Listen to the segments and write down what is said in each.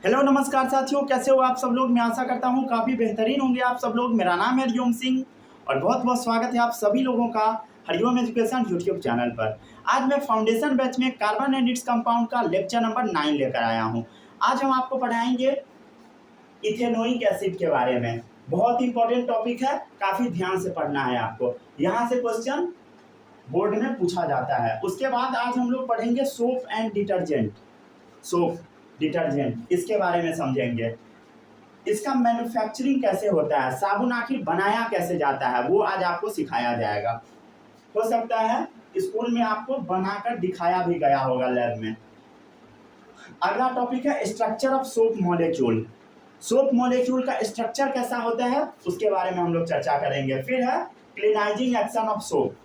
Hello नमस्कार साथियों, कैसे हो आप सब लोग। मैं आशा करता हूँ काफ़ी बेहतरीन होंगे आप सब लोग। मेरा नाम है हरिओम सिंह और बहुत बहुत स्वागत है आप सभी लोगों का हरिओम एजुकेशन यूट्यूब चैनल पर। आज मैं फाउंडेशन बैच में कार्बन एंड इट्स कंपाउंड का लेक्चर नंबर 9 लेकर आया हूँ। आज हम आपको पढ़ाएंगे इथेनोइक एसिड के बारे में। बहुत इंपॉर्टेंट टॉपिक है, काफ़ी ध्यान से पढ़ना है आपको। यहाँ से क्वेश्चन बोर्ड में पूछा जाता है। उसके बाद आज हम लोग पढ़ेंगे soap and detergent. Soap detergent इसके बारे में समझेंगे। इसका मैन्युफैक्चरिंग कैसे होता है, साबुन आखिर बनाया कैसे जाता है, वो आज आपको सिखाया जाएगा। हो सकता है स्कूल में आपको बनाकर दिखाया भी गया होगा लैब में। अगला टॉपिक है structure of soap molecule. Soap molecule का स्ट्रक्चर कैसा होता है उसके बारे में हम लोग चर्चा करेंगे। फिर है क्लीनाइजिंग एक्शन ऑफ सोप,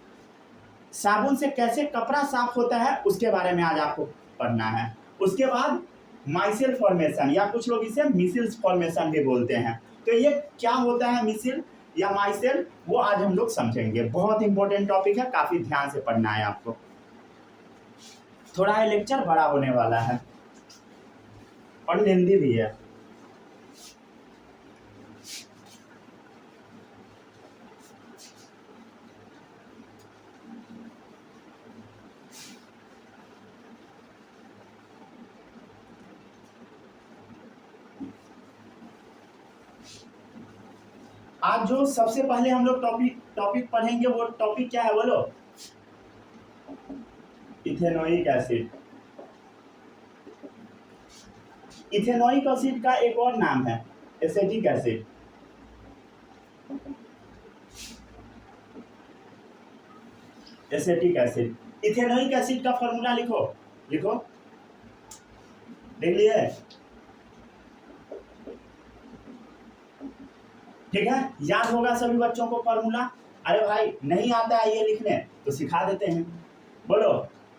साबुन से कैसे कपड़ा साफ होता है उसके बारे में आज आपको पढ़ना है। उसके बाद माइसिल फॉर्मेशन या कुछ लोग इसे मिसिल्स फॉर्मेशन भी बोलते हैं। तो ये क्या होता है मिसिल या माइसिल, वो आज हम लोग समझेंगे। बहुत इंपॉर्टेंट टॉपिक है, काफी ध्यान से पढ़ना है आपको। थोड़ा ये लेक्चर बड़ा होने वाला है और लेंदी भी है। आज जो सबसे पहले हम लोग टॉपिक पढ़ेंगे वो टॉपिक क्या है बोलो। Ethanoic acid. इथेनोइक एसिड का एक और नाम है acetic acid. Acetic acid. Ethanoic acid का फॉर्मूला लिखो लिखो, देख लिए। ठीक है, याद होगा सभी बच्चों को फॉर्मूला। अरे भाई नहीं आता है ये लिखने तो सिखा देते हैं। बोलो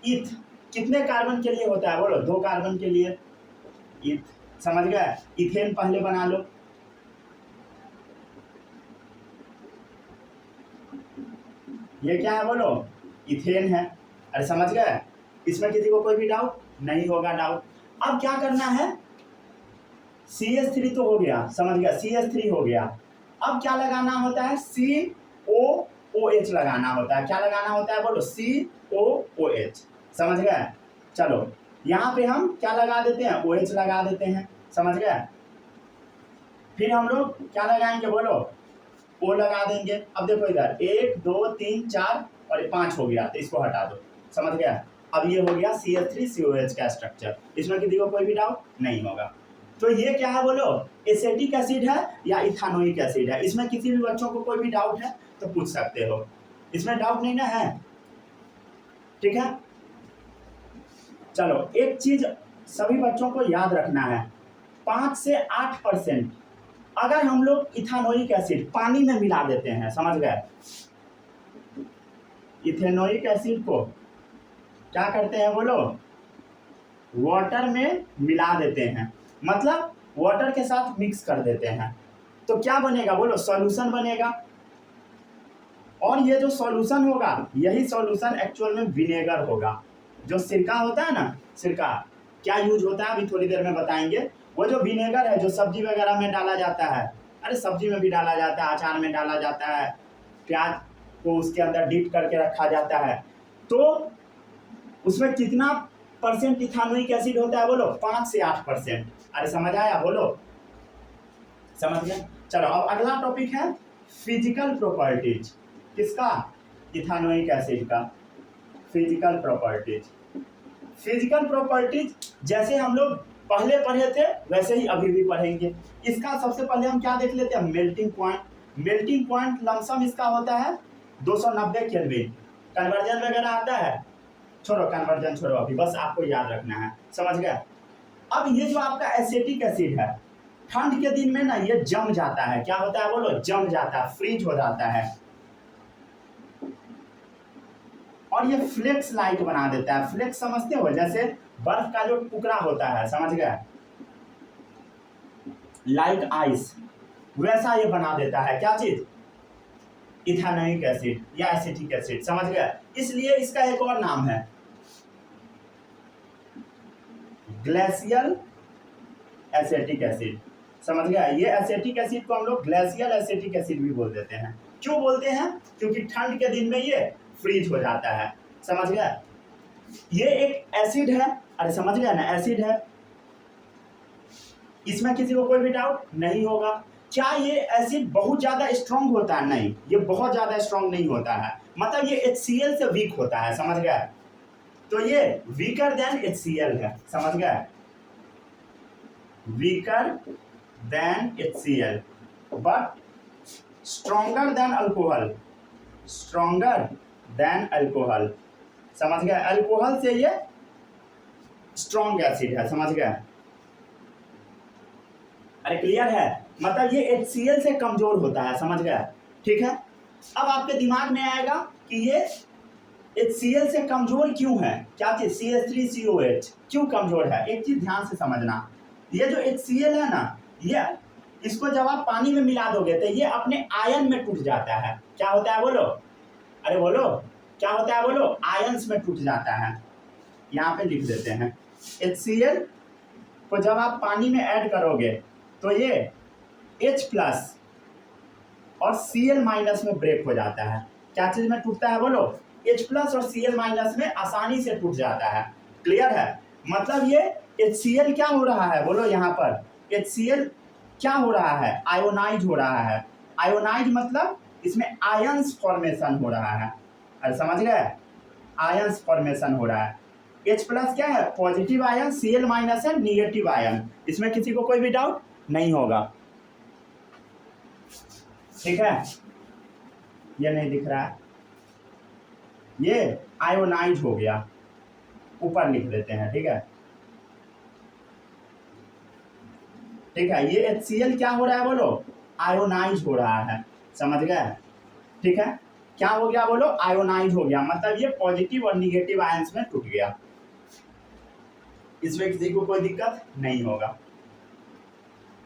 इथ कितने कार्बन के लिए होता है, बोलो 2 कार्बन के लिए इथ। समझ गए, इथेन पहले बना लो। ये क्या है बोलो, इथेन है। अरे समझ गए, इसमें किसी को कोई भी डाउट नहीं होगा। डाउट अब क्या करना है, CH3 तो हो गया, समझ गया, CH3 हो गया। अब क्या लगाना होता है, COOH लगाना होता है। क्या लगाना होता है बोलो, COOH। समझ गए, चलो यहाँ पे हम क्या लगा देते हैं, OH लगा देते हैं। समझ गए, फिर हम लोग क्या लगाएंगे बोलो, O लगा देंगे। अब देखो इधर 1 2 3 4 और 5 हो गया तो इसको हटा दो। समझ गया, अब ये हो गया CH3COH का स्ट्रक्चर। इसमें किसी को कोई भी डाउट नहीं होगा। तो ये क्या है बोलो, एसिटिक एसिड है या इथेनोइक एसिड है। इसमें किसी भी बच्चों को कोई भी डाउट है तो पूछ सकते हो, इसमें डाउट नहीं ना है। ठीक है, चलो एक चीज सभी बच्चों को याद रखना है, 5 से 8% अगर हम लोग इथेनोइक एसिड पानी में मिला देते हैं, समझ गए, इथेनोइक एसिड को क्या करते हैं बोलो, वाटर में मिला देते हैं, मतलब वाटर के साथ मिक्स कर देते हैं। तो क्या बनेगा बोलो, सॉल्यूशन बनेगा। और ये जो सॉल्यूशन होगा यही सॉल्यूशन एक्चुअल में विनेगर होगा। जो सिरका होता है ना, सिरका क्या यूज होता है अभी थोड़ी देर में बताएंगे। वो जो विनेगर है जो सब्जी वगैरह में डाला जाता है, अरे सब्जी में भी डाला जाता है, अचार में डाला जाता है, प्याज को उसके अंदर डीप करके रखा जाता है। तो उसमें कितना परसेंट इथेनोइक एसिड होता है बोलो, 5 से 8%। अरे समझ आया बोलो, समझ गए। चलो अब अगला टॉपिक है फिजिकल प्रॉपर्टीज। किसका, इथेनोइक एसिड का फिजिकल प्रॉपर्टीज। फिजिकल प्रॉपर्टीज जैसे हम लोग पहले पढ़े थे वैसे ही अभी भी पढ़ेंगे। इसका सबसे पहले हम क्या देख लेते हैं, melting point. Melting point lump sum इसका होता है 290 केल्विन। कन्वर्जन वगैरह आता है, छोड़ो कन्वर्जन छोड़ो, अभी बस आपको याद रखना है। समझ गए। अब ये जो आपका एसिटिक एसिड है, ठंड के दिन में ना ये जम जाता है। क्या होता है बोलो, जम जाता है, फ्रीज हो जाता है और ये फ्लेक्स लाइट बना देता है। फ्लेक्स समझते हो, जैसे बर्फ का जो टुकड़ा होता है, समझ गए, लाइक आइस, वैसा ये बना देता है। क्या चीज, इथेनोइक एसिड या एसिटिक एसिड। समझ गए, इसलिए इसका एक और नाम है ग्लेशियल एसिटिक एसिड। समझ गया? ये एसिटिक एसिड को हम लोग ग्लेशियल एसिटिक एसिड भी बोल देते हैं। क्यों बोलते हैं? क्योंकि ठंड के दिन में ये फ्रीज हो जाता है। समझ गया? ये एक एसिड है। अरे समझ गया ना, एसिड है। इसमें किसी को कोई भी डाउट नहीं होगा। क्या ये एसिड बहुत ज्यादा स्ट्रांग होता है? नहीं, ये बहुत ज्यादा स्ट्रांग नहीं होता है। मतलब ये HCl से वीक होता है। समझ गया? तो ये वीकर देन HCl है। समझ गया? Weaker then HCl but stronger than alcohol. Stronger than alcohol. समझ गया? अल्कोहल से ये स्ट्रॉन्ग एसिड है। समझ गया? अरे क्लियर है? मतलब ये HCl से कमजोर होता है। समझ गया? ठीक है। अब आपके दिमाग में आएगा कि ये HCl से कमजोर क्यों है? क्या चीज? CH3COH क्यों कमजोर है? एक चीज ध्यान से समझना, ये जो HCl है ना, ये इसको जब आप पानी में मिला दोगे तो ये अपने आयन में टूट जाता है। क्या होता है बोलो? अरे बोलो, क्या होता है बोलो? आयंस में टूट जाता है। यहाँ पे लिख देते हैं, HCl को जब आप पानी में ऐड करोगे तो ये H+ और Cl- में ब्रेक हो जाता है। क्या चीज में टूटता है बोलो? H+ और Cl- में आसानी से टूट जाता है। क्लियर है? मतलब ये HCl क्या हो रहा है बोलो? यहाँ पर HCl क्या हो रहा है? आयोनाइज हो रहा है। आयोनाइज मतलब इसमें आयंस फॉर्मेशन हो रहा है। अरे समझ गए? आयंस फॉर्मेशन हो रहा है। H+ क्या है? पॉजिटिव आयन, Cl- है निगेटिव आयन। इसमें किसी को कोई भी डाउट नहीं होगा। ठीक है? ये नहीं दिख रहा है, ये आयोनाइज हो गया। ऊपर लिख देते हैं। ठीक है? ठीक है, ये HCl क्या हो रहा है बोलो? आयोनाइज हो रहा है। समझ गए? ठीक है, क्या हो गया बोलो? आयोनाइज हो गया। मतलब ये पॉजिटिव और निगेटिव आयंस में टूट गया। इसमें किसी को कोई दिक्कत नहीं होगा।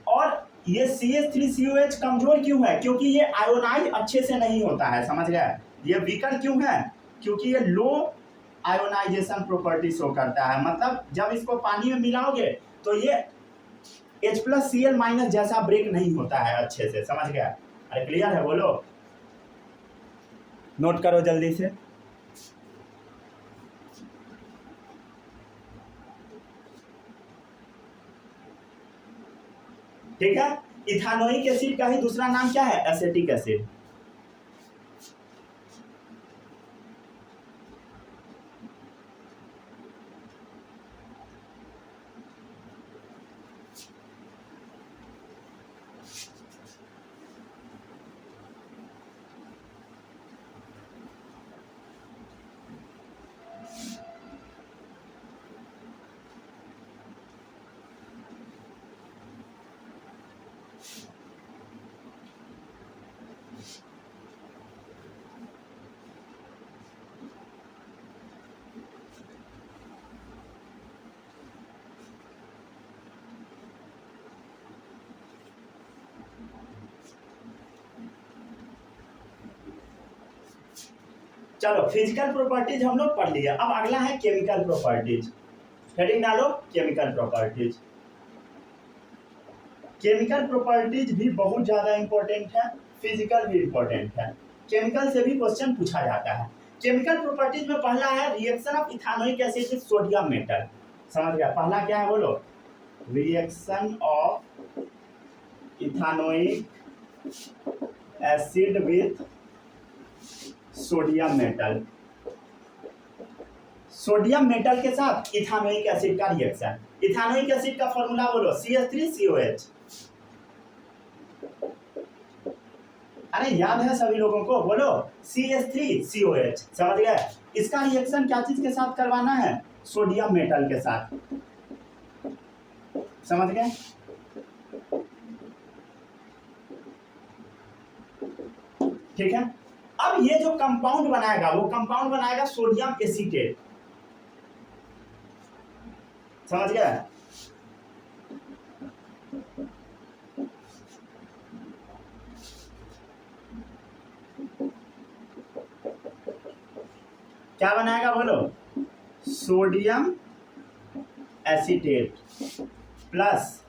और ये CH3COH कमजोर क्यों है? क्योंकि ये आयोनाइज अच्छे से नहीं होता है। समझ गए? ये वीकर क्यों है? क्योंकि ये लो आयोनाइजेशन प्रॉपर्टी शो करता है। मतलब जब इसको पानी में मिलाओगे तो ये H+Cl- जैसा ब्रेक नहीं होता है अच्छे से। समझ गया? अरे क्लियर है बोलो? नोट करो जल्दी से। ठीक है, इथानोइक एसिड का ही दूसरा नाम क्या है? Acetic acid. चलो, फिजिकल प्रॉपर्टीज हम लोग पढ़ लिया। अब अगला है केमिकल प्रॉपर्टीज। हेडिंग डालो, केमिकल प्रॉपर्टीज। केमिकल प्रॉपर्टीज भी बहुत ज्यादा इंपॉर्टेंट है, फिजिकल भी इंपॉर्टेंट है। केमिकल से भी क्वेश्चन पूछा जाता है। केमिकल प्रॉपर्टीज में पहला है reaction of ethanoic acid with sodium metal. समझ गया? पहला क्या है बोलो? Reaction of ethanoic acid with sodium metal. Sodium metal के साथ इथानोइक एसिड का रिएक्शन। इथानोइक एसिड का फॉर्मूला बोलो? CH3COH। अरे याद है सभी लोगों को? बोलो CH3COH। समझ गए? इसका रिएक्शन क्या चीज के साथ करवाना है? सोडियम मेटल के साथ। समझ गए? ठीक है, अब ये जो कंपाउंड बनाएगा वो कंपाउंड बनाएगा सोडियम एसीटेट। समझ गए? क्या बनाएगा बोलो? Sodium acetate plus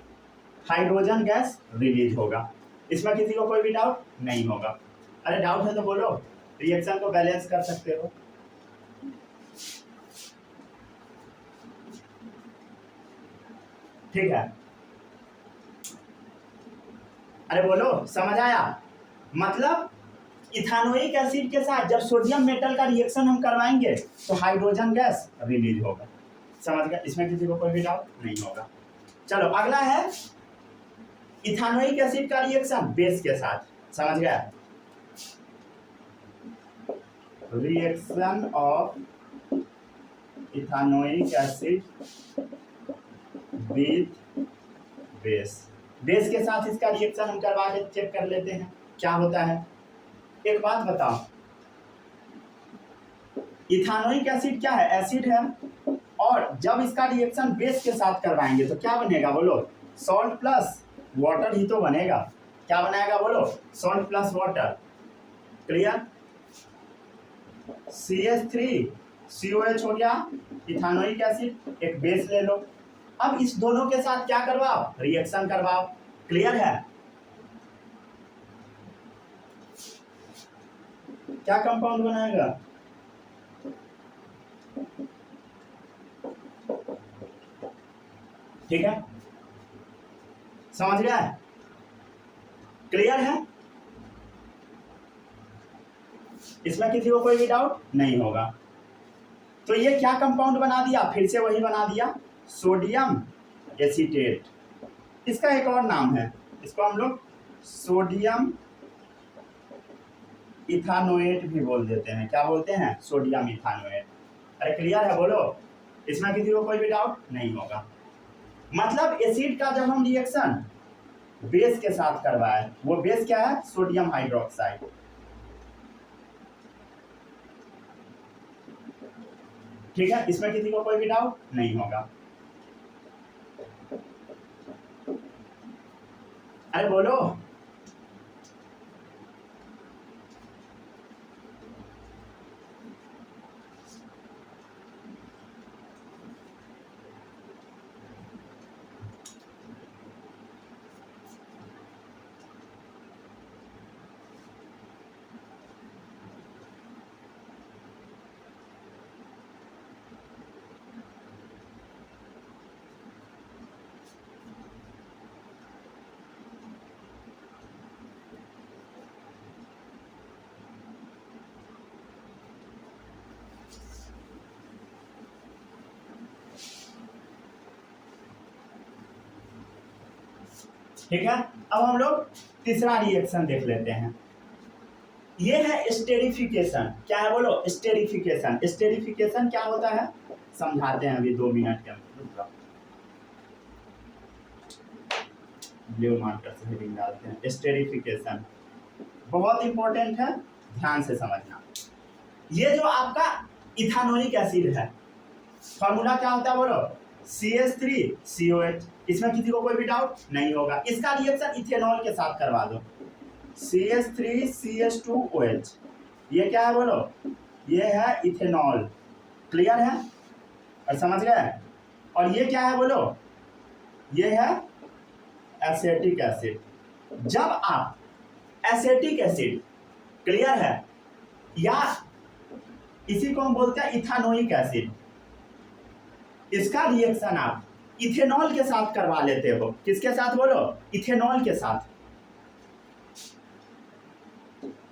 hydrogen gas release होगा। इसमें किसी को कोई भी डाउट नहीं होगा। अरे डाउट है तो बोलो, रिएक्शन को बैलेंस कर सकते हो। ठीक है, अरे बोलो समझ आया। मतलब इथानोइक एसिड के साथ जब सोडियम मेटल का रिएक्शन हम करवाएंगे तो हाइड्रोजन गैस रिलीज होगा। समझ गया, इसमें किसी को कोई भी डाउट नहीं होगा। चलो अगला है इथानोइक एसिड का रिएक्शन बेस के साथ। समझ गया, reaction of ethanoic acid with base. Base के साथ इसका रिएक्शन हम करवा के चेक कर लेते हैं क्या होता है। एक बात बताओ, इथानोइक एसिड क्या है? एसिड है, और जब इसका रिएक्शन बेस के साथ करवाएंगे तो क्या बनेगा बोलो? सॉल्ट प्लस वाटर ही तो बनेगा। क्या बनाएगा बोलो? Salt plus water. Clear? CH3COH हो गया इथानोइक एसिड, एक बेस ले लो। अब इस दोनों के साथ क्या करवाओ? रिएक्शन करवाओ। क्लियर है? क्या कंपाउंड बनाएगा? ठीक है, समझ गया है? क्लियर है? इसमें किसी को कोई भी डाउट नहीं होगा। तो ये क्या कंपाउंड बना दिया? फिर से वही बना दिया, सोडियम एसीटेट। इसका एक और नाम है, इसको हम लोग सोडियम इथानोएट भी बोल देते हैं। क्या बोलते हैं? सोडियम इथानोएट। अरे क्लियर है बोलो, इसमें किसी को कोई भी डाउट नहीं होगा। मतलब एसिड का जब हम रिएक्शन बेस के साथ करवाए, वो बेस क्या है? Sodium hydroxide. ठीक है, इसमें किसी को कोई भी डाउट नहीं होगा। अरे बोलो, ठीक है। अब हम लोग तीसरा रिएक्शन देख लेते हैं। ये है स्टेरिफिकेशन। क्या है बोलो? स्टेरिफिकेशन। स्टेरिफिकेशन क्या होता है समझाते हैं अभी 2 मिनट के अंदर। ब्लू मार्कर से हेडिंग डालते हैं। स्टेरिफिकेशन बहुत इंपॉर्टेंट है, ध्यान से समझना। ये जो आपका इथानोइक एसिड है, फॉर्मूला क्या होता है बोलो? CH3COH। इसमें किसी को कोई भी डाउट नहीं होगा। इसका रिएक्शन इथेनॉल के साथ करवा दो, CH3CH2OH। ये क्या है बोलो? ये है इथेनॉल। क्लियर है और समझ गए? और ये क्या है बोलो? ये है एसिटिक एसिड। जब आप एसिटिक एसिड, क्लियर है, या इसी को हम बोलते हैं इथानोइक एसिड, इसका रिएक्शन आप इथेनॉल के साथ करवा लेते हो। किसके साथ बोलो? इथेनॉल के साथ।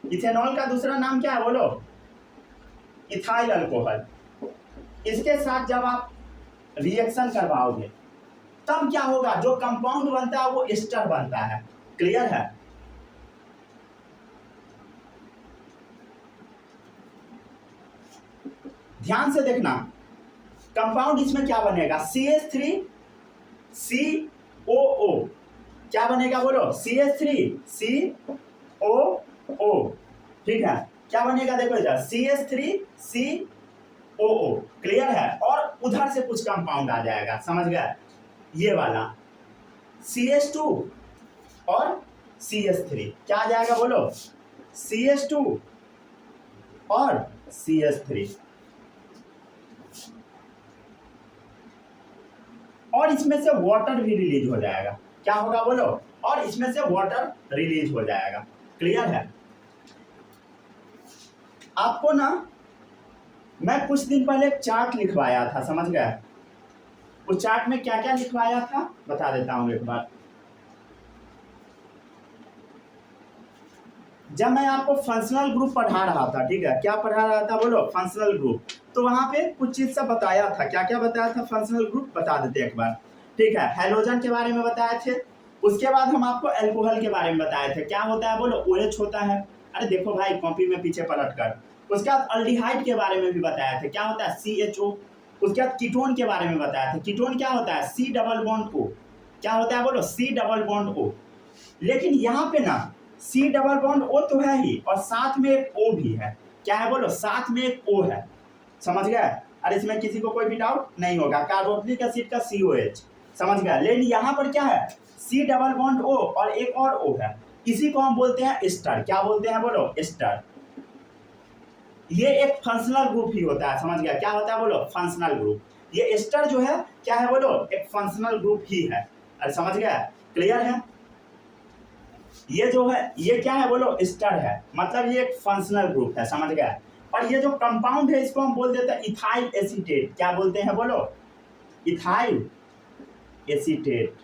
इथेनॉल का दूसरा नाम क्या है बोलो? Ethyl alcohol. इसके साथ जब आप रिएक्शन करवाओगे तब क्या होगा? जो कंपाउंड बनता है वो एस्टर बनता है। क्लियर है? ध्यान से देखना, कंपाउंड इसमें क्या बनेगा? CH3COO। क्या बनेगा बोलो? CH3COO। ठीक है, क्या बनेगा देखो इधर, CH3COO। क्लियर है? और उधर से कुछ कंपाउंड आ जाएगा। समझ गया? ये वाला CH2 और CH3 क्या आ जाएगा बोलो? CH2 और CH3। और इसमें से वाटर भी रिलीज हो जाएगा। क्या होगा बोलो, और इसमें से वाटर रिलीज हो जाएगा। क्लियर है? आपको ना मैं कुछ दिन पहले एक चार्ट लिखवाया था, समझ गए? उस चार्ट में क्या क्या लिखवाया था बता देता हूं एक बार। जब मैं आपको फंक्शनल ग्रुप पढ़ा रहा था, ठीक है, क्या पढ़ा रहा था बोलो, फंक्शनल ग्रुप, तो वहां पे कुछ चीज सब बताया था। क्या क्या बताया था फंक्शनल ग्रुप, बता देते एक बार। ठीक है, हैलोजन के बारे में बताए थे। उसके बाद हम आपको एल्कोहल के बारे में बताए थे। क्या होता है बोलो, OH होता है। अरे देखो भाई कॉपी में पीछे पलट कर। उसके बाद अल्डिहाइड के बारे में भी बताया थे। क्या होता है, CHO। उसके बाद कीटोन के बारे में बताया था। कीटोन क्या होता है, C डबल बॉन्ड O। क्या होता है बोलो, C डबल बॉन्ड O। लेकिन यहाँ पे ना C डबल बॉन्ड O तो है ही, और साथ में एक O भी है। क्या है बोलो, साथ में एक O है। समझ गए? और इसमें किसी को कोई भी डाउट नहीं होगा। कार्बोक्सिलिक एसिड का COH, समझ गया। लेकिन यहाँ पर क्या है, C डबल बॉन्ड O और एक और O है। इसी को हम बोलते हैं एस्टर। क्या बोलते हैं बोलो, एस्टर। ये एक फंक्शनल ग्रुप ही होता है, समझ गया? क्या होता है बोलो, फंक्शनल ग्रुप। ये एस्टर जो है क्या है बोलो, एक फंक्शनल ग्रुप ही है। अरे समझ गया? क्लियर है? ये जो है ये क्या है बोलो, एस्टर है, मतलब ये एक फंक्शनल ग्रुप है, समझ गया? और ये जो कंपाउंड है इसको हम बोल देते हैं इथाइल एसीटेट। क्या बोलते हैं बोलो, इथाइल एसीटेट।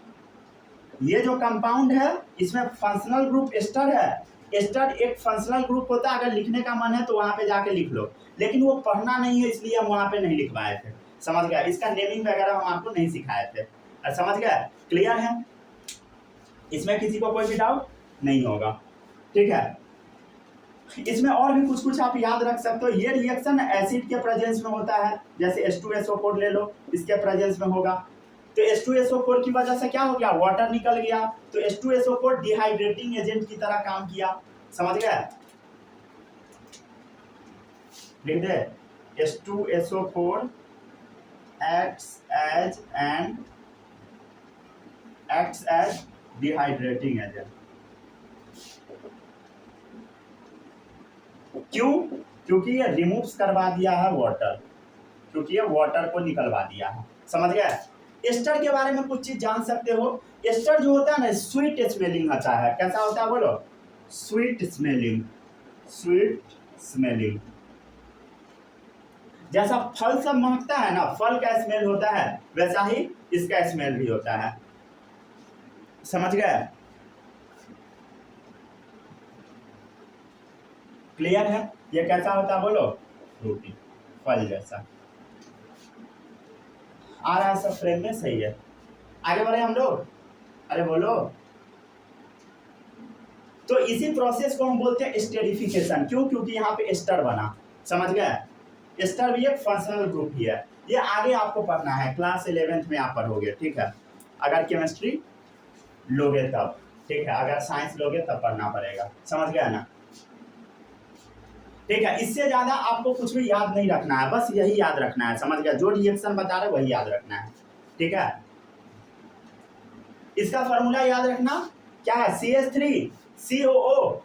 ये जो कंपाउंड है इसमें फंक्शनल ग्रुप एस्टर है। एस्टर एक फंक्शनल ग्रुप होता है। अगर लिखने का मन है तो वहां पे जाके लिख लो, लेकिन वो पढ़ना नहीं है इसलिए हम वहां पे नहीं लिखवाए थे, समझ गया? इसका नेमिंग वगैरह हम आपको नहीं सिखाए थे। समझ गया? क्लियर है? इसमें किसी को कोई भी डाउट नहीं होगा, ठीक है? इसमें और भी कुछ कुछ आप याद रख सकते हो। ये रिएक्शन एसिड के प्रेजेंस में होता है, जैसे H2SO4 ले लो, इसके प्रेजेंस में होगा। तो H2SO4 की वजह से क्या हो गया, वाटर निकल गया। तो H2SO4 डिहाइड्रेटिंग एजेंट की तरह काम किया, समझ गए? लिख दे, H2SO4 acts as dehydrating agent. क्यों? क्योंकि ये रिमूव्स करवा दिया है वाटर, क्योंकि ये वाटर को निकलवा दिया है, समझ गए? एस्टर के बारे में कुछ चीज जान सकते हो। एस्टर जो होता है ना, स्वीट स्मेलिंग होता है। कैसा होता है बोलो, स्वीट स्मेलिंग। स्वीट स्मेलिंग, जैसा फल सब महकता है ना, फल का स्मेल होता है, वैसा ही इसका स्मेल भी होता है, समझ गए? क्लियर है? ये कैसा होता है बोलो, फ्रूटी, फल जैसा। आ रहा है सब फ्रेम में, सही है। आगे बढ़े हम लोग, अरे बोलो। तो इसी प्रोसेस को हम बोलते हैं एस्टरिफिकेशन। क्यों? क्योंकि यहाँ पे एस्टर बना, समझ गए? एस्टर भी एक फंक्शनल ग्रुप ही है। ये आगे आपको पढ़ना है, क्लास 11th में आप पढ़ोगे, ठीक है? अगर केमिस्ट्री लोगे तब, ठीक है? अगर साइंस लोगे तब पढ़ना पड़ेगा, समझ गया ना? ठीक है, इससे ज्यादा आपको कुछ भी याद नहीं रखना है, बस यही याद रखना है, समझ गया? जो रिएक्शन बता रहे वही याद रखना है, ठीक है? इसका फॉर्मूला याद रखना, क्या है, CH3 COO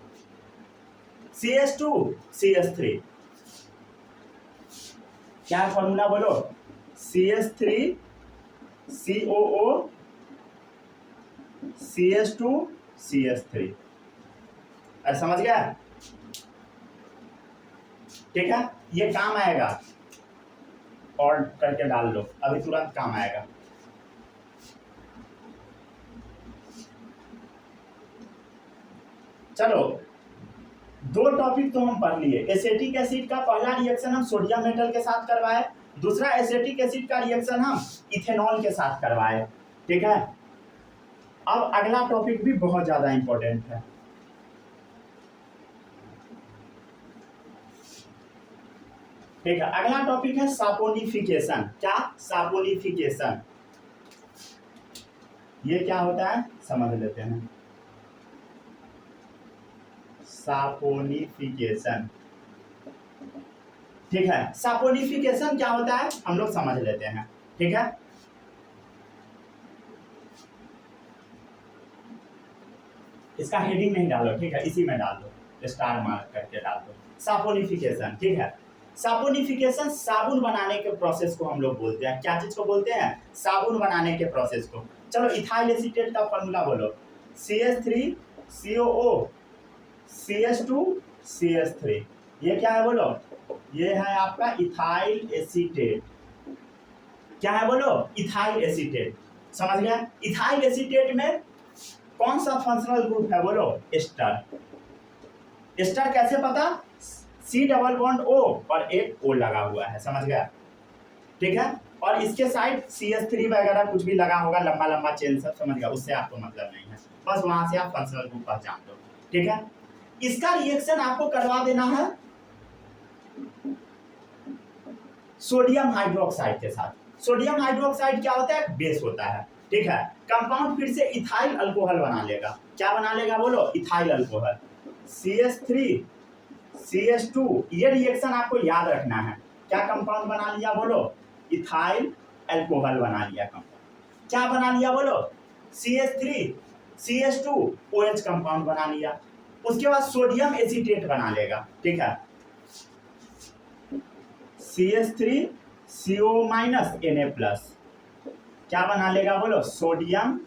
CH2 CH3। क्या फॉर्मूला बोलो, CH3 COO CH2 CH3। अरे समझ गया? ठीक है, ये काम आएगा, और करके डाल लो, अभी तुरंत काम आएगा। चलो, दो टॉपिक तो हम पढ़ लिए। एसिटिक एसिड का पहला रिएक्शन हम सोडियम मेटल के साथ करवाए, दूसरा एसिटिक एसिड का रिएक्शन हम इथेनॉल के साथ करवाए, ठीक है? अब अगला टॉपिक भी बहुत ज्यादा इंपॉर्टेंट है। ठीक है, अगला टॉपिक है सापोनिफिकेशन। क्या? सापोनिफिकेशन। ये क्या होता है समझ लेते हैं। सापोनिफिकेशन, ठीक है, सापोनिफिकेशन क्या होता है हम लोग समझ लेते हैं, ठीक है? इसका हेडिंग नहीं डालो, ठीक है? इसी में डाल दो, स्टार मार्क करके डाल दो, सापोनिफिकेशन, ठीक है? साबुनिफिकेशन साबुन बनाने के प्रोसेस को हम लोग बोलते हैं। क्या चीज को बोलते हैं? साबुन बनाने के प्रोसेस को। चलो इथाइल एसीटेट का फॉर्मूला बोलो। CH3COO CH2 CH3। ये क्या है बोलो? ये है आपका इथाइल एसीटेट। क्या है बोलो? Ethyl acetate. समझ गया? इथाइल एसीटेट में कौन सा फंक्शनल ग्रुप है बोलो? एस्टर। एस्टर कैसे पता? C डबल बॉन्ड O और एक O लगा हुआ है। समझ गया? ठीक है। और इसके साइड CH3 वगैरह कुछ भी लगा होगा, लंबा लंबा चेन सब। समझ गया? उससे आपको मतलब नहीं है, बस वहां से आप फंक्शनल ग्रुप पहचान लो। ठीक है। इसका रिएक्शन आपको करवा देना है सोडियम हाइड्रोक्साइड के साथ। सोडियम हाइड्रोक्साइड क्या होता है? बेस होता है। ठीक है। कंपाउंड फिर से इथाइल अल्कोहल बना लेगा। क्या बना लेगा बोलो? Ethyl alcohol. CH3 CH2। ये रिएक्शन आपको याद रखना है। क्या कंपाउंड बना लिया बोलो? इथाइल अल्कोहल बना लिया कंपाउंड। क्या बना लिया बोलो? CH3 CH2 OH कंपाउंड बना लिया। उसके बाद सोडियम एसीटेट बना लेगा। ठीक है। CH3CO Na+। क्या बना लेगा बोलो? Sodium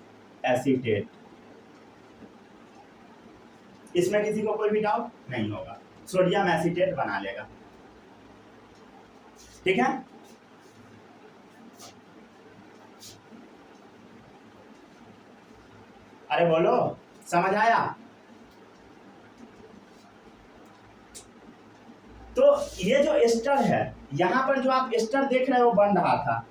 acetate. इसमें किसी को कोई भी डाउट नहीं होगा, सोडियम एसीटेट बना लेगा। ठीक है। अरे बोलो, समझ आया? तो ये जो एस्टर है, यहां पर जो आप एस्टर देख रहे हो बन रहा था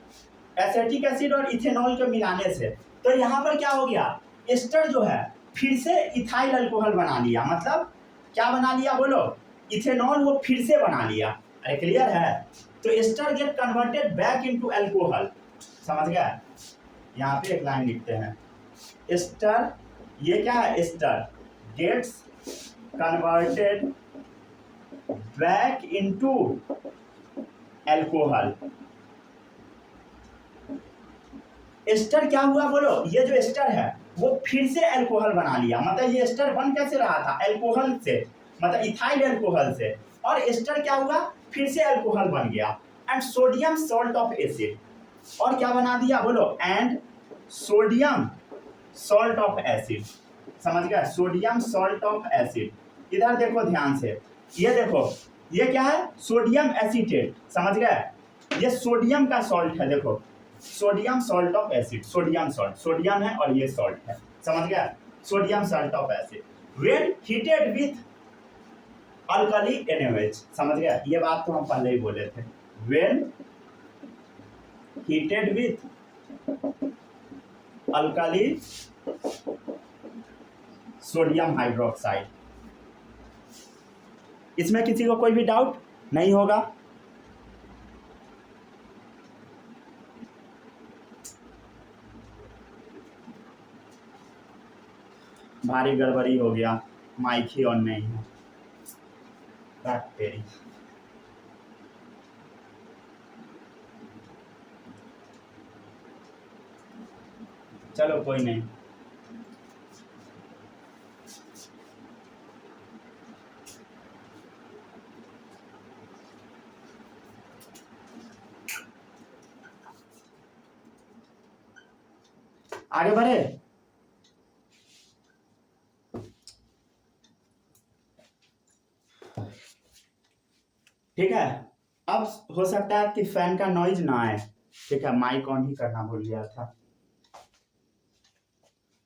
एसिटिक एसिड और इथेनॉल के मिलाने से, तो यहां पर क्या हो गया? एस्टर जो है फिर से इथाइल अल्कोहल बना लिया। मतलब क्या बना लिया बोलो? इथेनॉल वो फिर से बना लिया। अरे क्लियर है? तो ester get converted back into alcohol. समझ गया? यहाँ पे एक लाइन लिखते हैं, एस्टर, ये क्या है? Ester gets converted back into alcohol. Ester क्या हुआ बोलो? ये जो एस्टर है वो फिर से अल्कोहल बना लिया। मतलब ये एस्टर बन कैसे रहा था? अल्कोहल से, मतलब इथाइल अल्कोहल से। और एस्टर क्या हुआ? फिर से अल्कोहल बन गया। And sodium salt of acid. और क्या बना दिया बोलो? And sodium salt of acid. समझ गया? Sodium salt of acid. इधर देखो ध्यान से, ये देखो, ये क्या है? Sodium acetate. समझ गए? ये सोडियम का सॉल्ट है। देखो, sodium salt of acid. Sodium salt, sodium है और ये सॉल्ट है। समझ गया? Sodium salt of acid when heated with alkali NaOH। समझ गया? ये बात तो हम पहले ही बोले थे। When heated with alkali sodium hydroxide. इसमें किसी को कोई भी डाउट नहीं होगा? भारी गड़बड़ी हो गया, माइक ही ऑन नहीं है। तेरी चलो कोई नहीं। आगे बढ़े। ठीक है। अब हो सकता है कि फैन का नॉइज ना आए। ठीक है, माइक ऑन ही करना भूल गया था।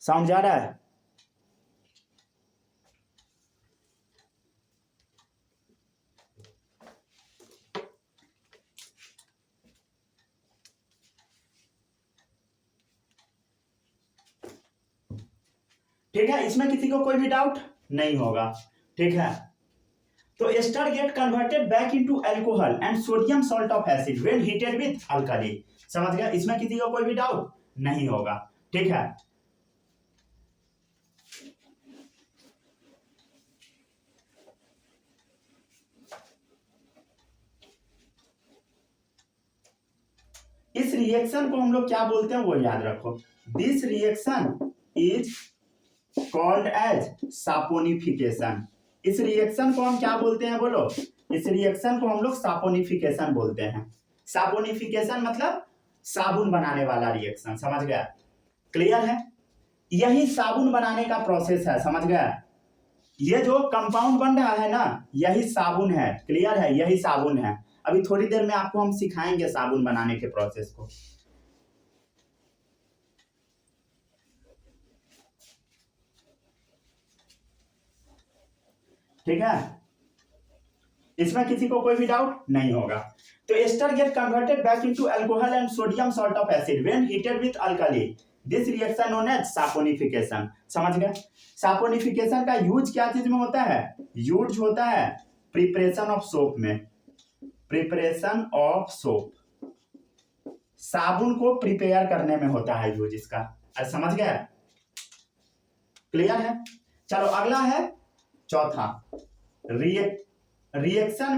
साउंड जा रहा है? ठीक है, इसमें किसी को कोई भी डाउट नहीं होगा। ठीक है। तो ester get converted back into alcohol and sodium salt of acid when heated with alkali. समझ गया? इसमें किसी को कोई भी डाउट नहीं होगा। ठीक है। इस रिएक्शन को हम लोग क्या बोलते हैं वो याद रखो। This reaction is called as saponification. इस रिएक्शन को हम क्या बोलते हैं बोलो? इस रिएक्शन को हम लोग सापोनिफिकेशन बोलते हैं। सापोनिफिकेशन मतलब साबुन बनाने वाला रिएक्शन, समझ गया? क्लियर है? यही साबुन बनाने का प्रोसेस है, समझ गया? ये जो कंपाउंड बन रहा है ना, यही साबुन है। क्लियर है? यही साबुन है। अभी थोड़ी देर में आपको हम सिखाएंगे साबुन बनाने के प्रोसेस को। ठीक है, इसमें किसी को कोई भी डाउट नहीं होगा। तो ester get converted back into alcohol and sodium salt of acid when heated with alkali, this reaction known as saponification. समझ गए? सापोनिफिकेशन का यूज क्या चीज में होता है? यूज होता है प्रिपरेशन ऑफ सोप में। प्रिपरेशन ऑफ सोप, साबुन को प्रिपेयर करने में होता है यूज इसका। समझ गए? क्लियर है? चलो अगला है चौथा, reaction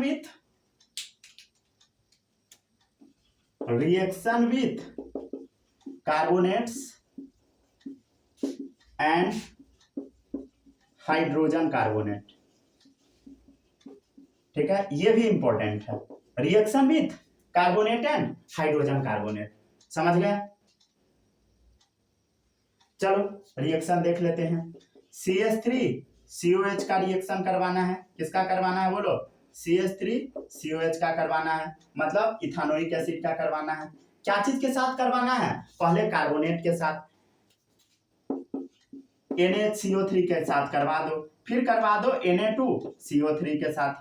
with carbonates and hydrogen carbonate. ठीक है, ये भी इंपॉर्टेंट है। Reaction with carbonate and hydrogen carbonate, समझ गए? चलो रिएक्शन देख लेते हैं। CH3COH का रिएक्शन करवाना है। किसका करवाना है बोलो? CH3COH का करवाना है, मतलब इथानोइक एसिड का करवाना है। क्या चीज के साथ करवाना है? पहले कार्बोनेट के साथ, NaCO3 के साथ करवा दो, फिर करवा दो Na2CO3 के साथ।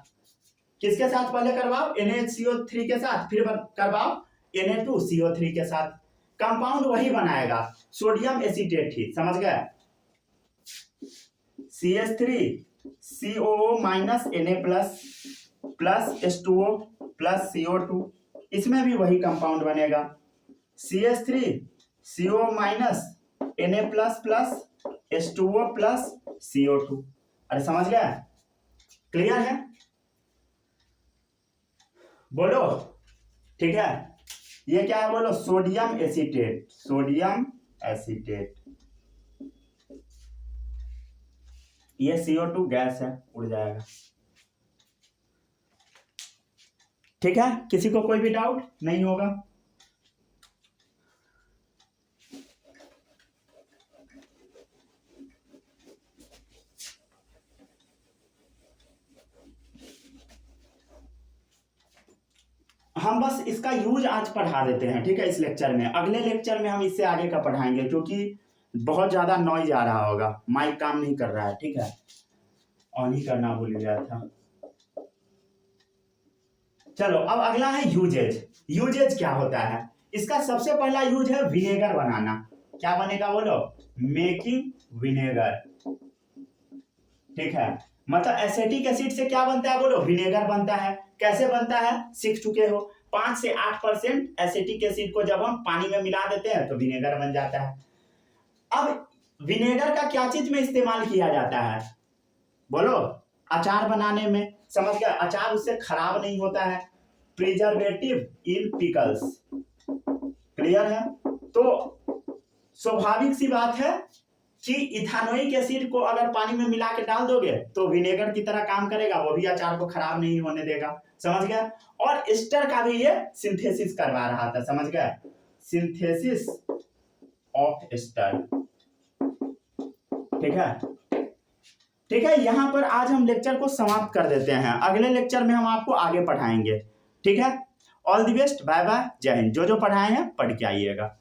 किसके साथ पहले करवाओ? NaCO3 के साथ, फिर करवाओ Na2CO3 के साथ। कंपाउंड वही बनाएगा, सोडियम एसीटेट ही। समझ गए? CH3COO minus Na plus H2O plus CO2, इसमें भी वही कंपाउंड बनेगा, CH3CO minus Na plus H2O plus CO2। अरे समझ गया? क्लियर है? बोलो। ठीक है, ये क्या है बोलो? Sodium acetate. सोडियम एसीटेट, ये CO2 गैस है, उड़ जाएगा। ठीक है, किसी को कोई भी डाउट नहीं होगा? हम बस इसका यूज आज पढ़ा देते हैं, ठीक है, इस लेक्चर में। अगले लेक्चर में हम इससे आगे का पढ़ाएंगे, क्योंकि बहुत ज्यादा नॉइज आ रहा होगा, माइक काम नहीं कर रहा है। ठीक है, ऑन ही करना भूल गया था। चलो अब अगला है यूजेज। यूजेज क्या होता है? इसका सबसे पहला यूज है विनेगर बनाना। क्या बनेगा बोलो? Making vinegar. ठीक है, मतलब एसिटिक एसिड से क्या बनता है बोलो? विनेगर बनता है। कैसे बनता है? सीख चुके हो। 5 से 8% एसिटिक एसिड को जब हम पानी में मिला देते हैं तो विनेगर बन जाता है। अब विनेगर का क्या चीज में इस्तेमाल किया जाता है बोलो? अचार बनाने में। समझ गया? अचार उससे खराब नहीं होता है। Preservative in pickles. क्लियर है? तो स्वाभाविक सी बात है कि इथानोइक एसिड को अगर पानी में मिला के डाल दोगे तो विनेगर की तरह काम करेगा, वो भी अचार को खराब नहीं होने देगा। समझ गया? और एस्टर का भी ये सिंथेसिस करवा रहा था। समझ गया? Synthesis of ester. ठीक है, ठीक है, यहां पर आज हम लेक्चर को समाप्त कर देते हैं। अगले लेक्चर में हम आपको आगे पढ़ाएंगे। ठीक है, all the best, bye bye, जय हिंद। जो जो पढ़ाए हैं पढ़ के आइएगा।